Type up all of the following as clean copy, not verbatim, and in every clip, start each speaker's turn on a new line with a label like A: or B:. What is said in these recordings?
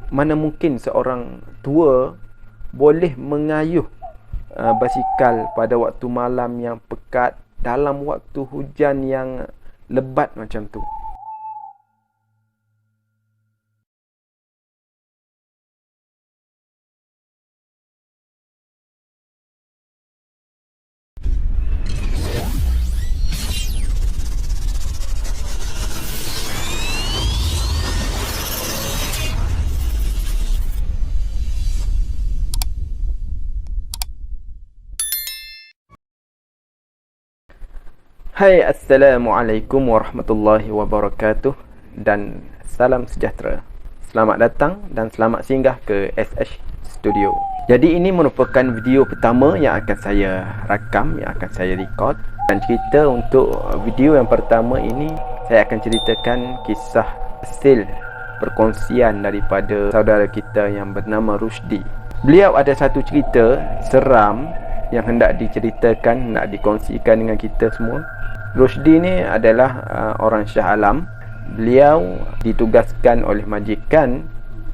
A: Mana mungkin seorang tua boleh mengayuh basikal pada waktu malam yang pekat dalam waktu hujan yang lebat macam tu. Hai, Assalamualaikum warahmatullahi wabarakatuh dan salam sejahtera. Selamat datang dan selamat singgah ke SH Studio. Jadi ini merupakan video pertama yang akan saya rakam, yang akan saya record. Dan cerita untuk video yang pertama ini, saya akan ceritakan kisah hasil perkongsian daripada saudara kita yang bernama Rusdi. Beliau ada satu cerita seram yang hendak diceritakan, hendak dikongsikan dengan kita semua. Rusdi ni adalah orang Shah Alam. Beliau ditugaskan oleh majikan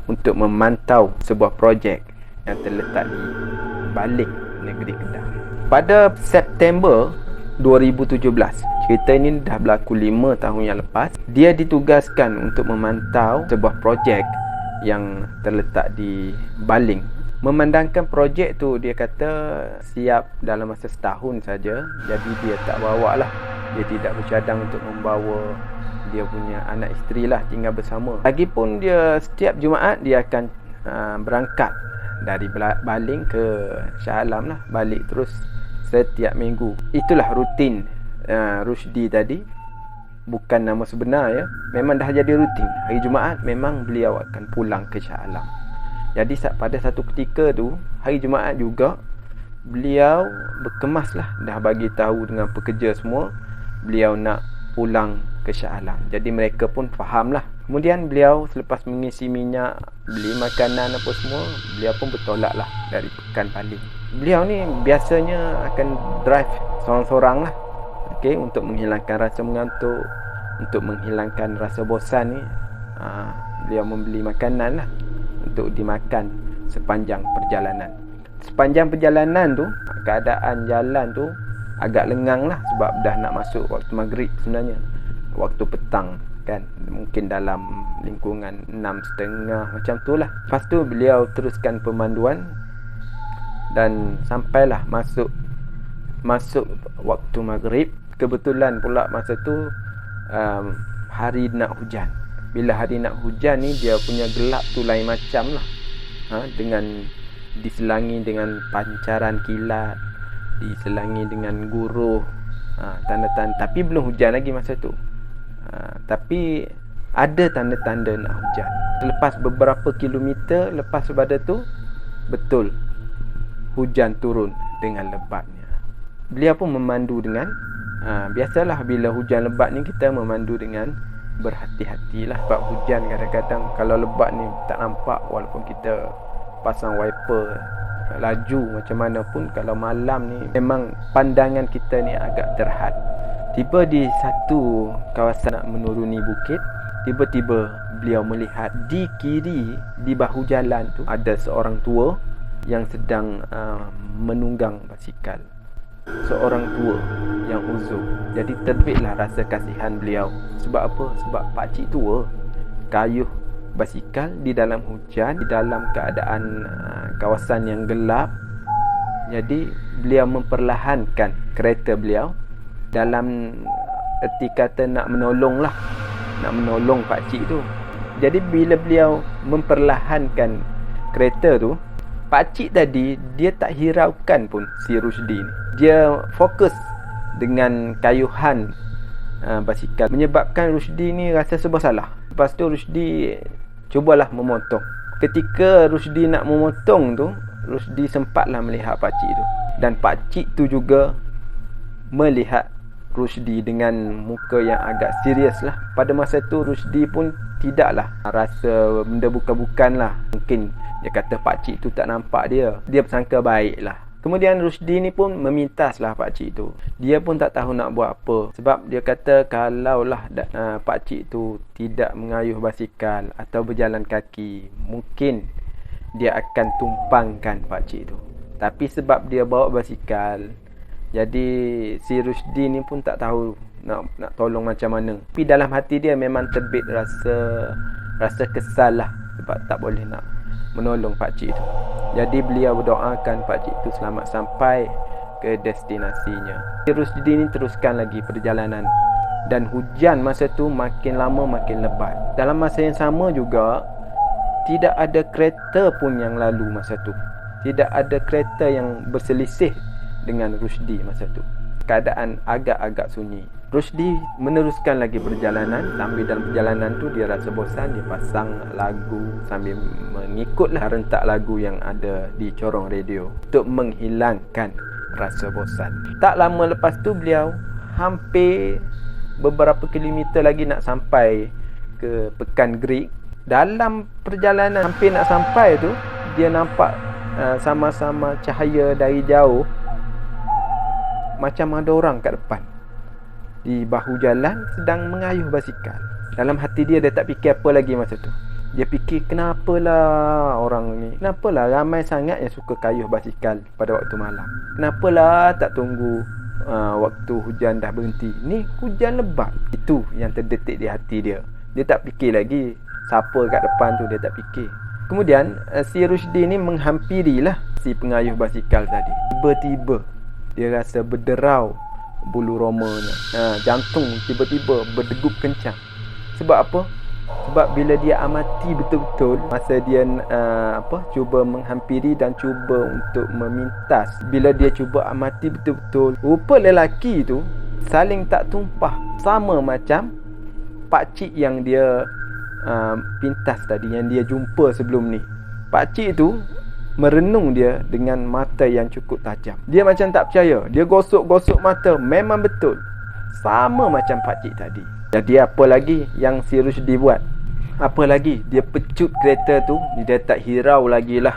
A: untuk memantau sebuah projek yang terletak di Baling, negeri Kedah. Pada September 2017, cerita ini dah berlaku 5 tahun yang lepas. Dia ditugaskan untuk memantau sebuah projek yang terletak di Baling. Memandangkan projek tu, dia kata siap dalam masa setahun saja. Jadi dia tak bawa lah. Dia tidak bercadang untuk membawa dia punya anak isteri lah tinggal bersama. Lagipun dia setiap Jumaat dia akan berangkat dari Baling ke Shah Alam lah, balik terus setiap minggu. Itulah rutin Rusdi tadi. Bukan nama sebenar ya, memang dah jadi rutin. Hari Jumaat memang beliau akan pulang ke Shah Alam. Jadi pada satu ketika tu, hari Jumaat juga, beliau berkemas lah, dah bagi tahu dengan pekerja semua beliau nak pulang ke Shah Alam. Jadi mereka pun faham lah. Kemudian beliau selepas mengisi minyak, beli makanan apa semua, beliau pun bertolak lah dari Pekan Baling. Beliau ni biasanya akan drive seorang-seorang lah, okay, untuk menghilangkan rasa mengantuk, untuk menghilangkan rasa bosan ni. Beliau membeli makanan lah untuk dimakan sepanjang perjalanan. Sepanjang perjalanan tu, keadaan jalan tu agak lengang lah, sebab dah nak masuk waktu maghrib sebenarnya, waktu petang kan, mungkin dalam lingkungan 6.30 macam tu lah. Lepas tu beliau teruskan pemanduan dan sampailah masuk waktu maghrib. Kebetulan pula masa tu hari nak hujan. Bila hari nak hujan ni, dia punya gelap tu lain macam lah, dengan diselangi dengan pancaran kilat, diselangi dengan guruh, tanda-tanda. Tapi belum hujan lagi masa tu, tapi ada tanda-tanda nak hujan. Selepas beberapa kilometer lepas pada tu, betul hujan turun dengan lebatnya. Beliau pun memandu dengan biasalah bila hujan lebat ni kita memandu dengan berhati-hatilah, sebab hujan kadang-kadang kalau lebat ni tak nampak, walaupun kita pasang wiper laju macam mana pun, kalau malam ni memang pandangan kita ni agak terhad. Tiba di satu kawasan nak menuruni bukit, tiba-tiba beliau melihat di kiri, di bahu jalan tu ada seorang tua yang sedang menunggang basikal. Seorang tua yang uzur. Jadi terbitlah rasa kasihan beliau. Sebab apa? Sebab pakcik tua kayuh basikal di dalam hujan, di dalam keadaan kawasan yang gelap. Jadi beliau memperlahankan kereta beliau dalam erti kata nak menolong lah, nak menolong pakcik tu. Jadi bila beliau memperlahankan kereta tu, pakcik tadi dia tak hiraukan pun si Rusdi ni. Dia fokus dengan kayuhan basikal, menyebabkan Rusdi ni rasa serba salah. Lepas tu Rusdi cubalah memotong. Ketika Rusdi nak memotong tu, Rusdi sempatlah melihat pakcik tu, dan pakcik tu juga melihat Rusdi dengan muka yang agak serius lah. Pada masa tu Rusdi pun tidaklah rasa benda bukan-bukan lah. Mungkin dia kata pakcik tu tak nampak dia bersangka baik lah. Kemudian Rusdi ni pun memintaslah pakcik tu. Dia pun tak tahu nak buat apa. Sebab dia kata kalaulah pakcik tu tidak mengayuh basikal atau berjalan kaki, mungkin dia akan tumpangkan pakcik tu. Tapi sebab dia bawa basikal, jadi si Rusdi ni pun tak tahu nak tolong macam mana. Tapi dalam hati dia memang terbit rasa kesal lah, sebab tak boleh nak menolong pakcik tu. Jadi beliau berdoakan pakcik tu selamat sampai ke destinasinya. Si Rusdi ni teruskan lagi perjalanan, dan hujan masa tu makin lama makin lebat. Dalam masa yang sama juga, tidak ada kereta pun yang lalu masa tu. Tidak ada kereta yang berselisih dengan Rusdi masa tu. Keadaan agak-agak sunyi. Rusdi meneruskan lagi perjalanan. Sambil dalam perjalanan tu dia rasa bosan, dia pasang lagu sambil mengikutlah rentak lagu yang ada di corong radio untuk menghilangkan rasa bosan. Tak lama lepas tu beliau hampir beberapa kilometer lagi nak sampai ke Pekan Gerik. Dalam perjalanan hampir nak sampai tu, dia nampak sama-sama cahaya dari jauh, macam ada orang kat depan di bahu jalan sedang mengayuh basikal. Dalam hati dia tak fikir apa lagi masa tu. Dia fikir, kenapalah orang ni, kenapalah ramai sangat yang suka kayuh basikal pada waktu malam. Kenapalah tak tunggu waktu hujan dah berhenti. Ni hujan lebat. Itu yang terdetik di hati dia. Dia tak fikir lagi siapa kat depan tu, dia tak fikir. Kemudian si Rusdi ni menghampirilah si pengayuh basikal tadi. Tiba-tiba dia rasa berderau bulu romanya. Jantung tiba-tiba berdegup kencang. Sebab apa? Sebab bila dia amati betul-betul masa dia cuba menghampiri dan cuba untuk memintas, bila dia cuba amati betul-betul, rupa lelaki tu saling tak tumpah, sama macam pakcik yang dia pintas tadi, yang dia jumpa sebelum ni. Pakcik tu merenung dia dengan mata yang cukup tajam. Dia macam tak percaya. Dia gosok-gosok mata. Memang betul, sama macam pakcik tadi. Jadi apa lagi yang si Rusdi buat? Apa lagi? Dia pecut kereta tu. Dia tak hirau lagi lah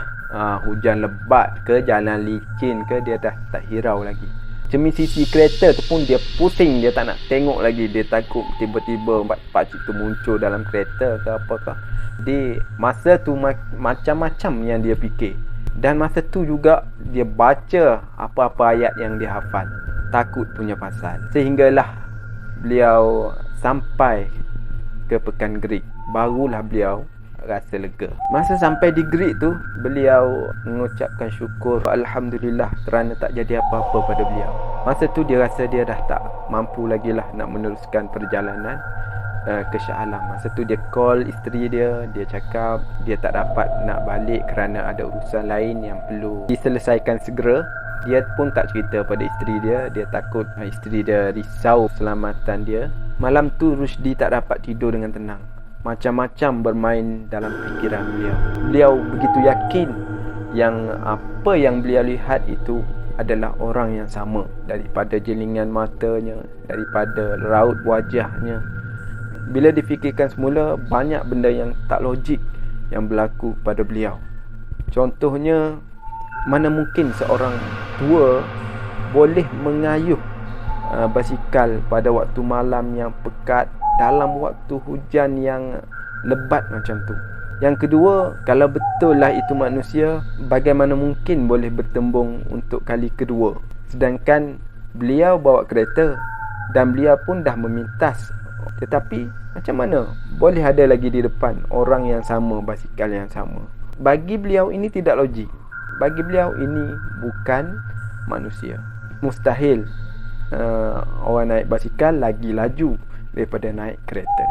A: hujan lebat ke, jalan licin ke, dia dah tak hirau lagi. Cermin sisi kereta tu pun dia pusing. Dia tak nak tengok lagi. Dia takut tiba-tiba pakcik tu muncul dalam kereta ke apakah. Di masa tu macam-macam yang dia fikir. Dan masa tu juga dia baca apa-apa ayat yang dia hafal. Takut punya pasal. Sehinggalah beliau sampai ke Pekan Gerik. Barulah beliau rasa lega. Masa sampai di Gerik tu, beliau mengucapkan syukur, alhamdulillah, kerana tak jadi apa-apa pada beliau. Masa tu dia rasa dia dah tak mampu lagi lah nak meneruskan perjalanan ke Shah Alam. Masa tu dia call isteri dia. Dia cakap dia tak dapat nak balik kerana ada urusan lain yang perlu diselesaikan segera. Dia pun tak cerita pada isteri dia. Dia takut isteri dia risau keselamatan dia. Malam tu Rusdi tak dapat tidur dengan tenang. Macam-macam bermain dalam fikiran beliau. Beliau begitu yakin yang apa yang beliau lihat itu adalah orang yang sama, daripada jelingan matanya, daripada raut wajahnya. Bila difikirkan semula, banyak benda yang tak logik yang berlaku pada beliau. Contohnya, mana mungkin seorang tua boleh mengayuh basikal pada waktu malam yang pekat, dalam waktu hujan yang lebat macam tu. Yang kedua, kalau betul lah itu manusia, bagaimana mungkin boleh bertembung untuk kali kedua? Sedangkan beliau bawa kereta dan beliau pun dah memintas. Tetapi macam mana boleh ada lagi di depan orang yang sama, basikal yang sama? Bagi beliau ini tidak logik. Bagi beliau ini bukan manusia. Mustahil orang naik basikal lagi laju daripada naik kereta.